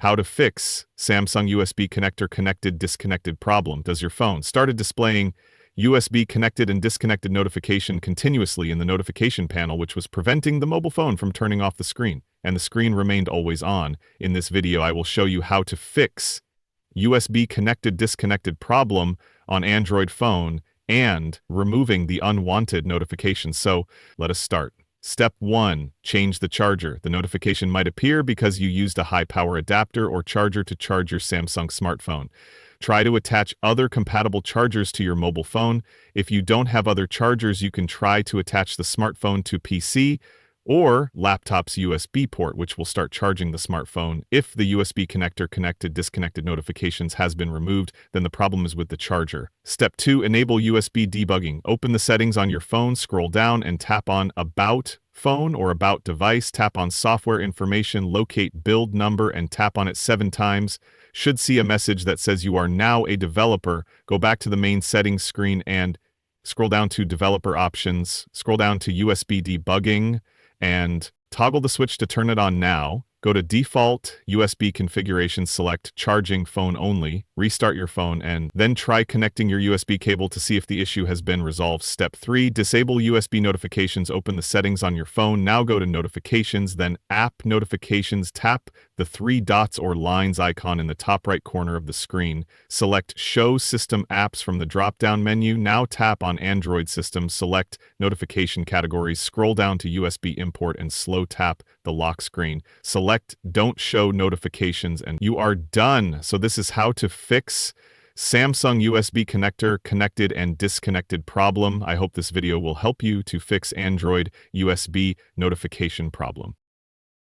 How to fix Samsung USB connector connected disconnected problem. Does your phone started displaying USB connected and disconnected notification continuously in the notification panel, which was preventing the mobile phone from turning off the screen, and the screen remained always on? In this video, I will show you how to fix USB connected disconnected problem on Android phone and removing the unwanted notifications. So let us start. Step 1. Change the charger. The notification might appear because you used a high-power adapter or charger to charge your Samsung smartphone. Try to attach other compatible chargers to your mobile phone. If you don't have other chargers, you can try to attach the smartphone to PC or laptop's USB port, which will start charging the smartphone. If the USB connector connected disconnected notifications has been removed, then the problem is with the charger. Step 2. Enable USB debugging. Open the settings on your phone, scroll down and tap on About Phone or About Device. Tap on Software Information, locate build number and tap on it 7 times. Should see a message that says you are now a developer. Go back to the main settings screen and scroll down to Developer Options. Scroll down to USB Debugging and toggle the switch to turn it on now. Go to Default USB Configuration, select Charging Phone Only, restart your phone, and then try connecting your USB cable to see if the issue has been resolved. Step 3. Disable USB notifications. Open the settings on your phone. Now go to Notifications, then App Notifications. Tap the 3 dots or lines icon in the top right corner of the screen. Select Show System Apps from the drop-down menu. Now tap on Android System. Select Notification Categories. Scroll down to USB Import and slow tap the lock screen. Select Don't Show Notifications and you are done. So this is how to fix Samsung USB connector connected and disconnected problem. I hope this video will help you to fix Android USB notification problem.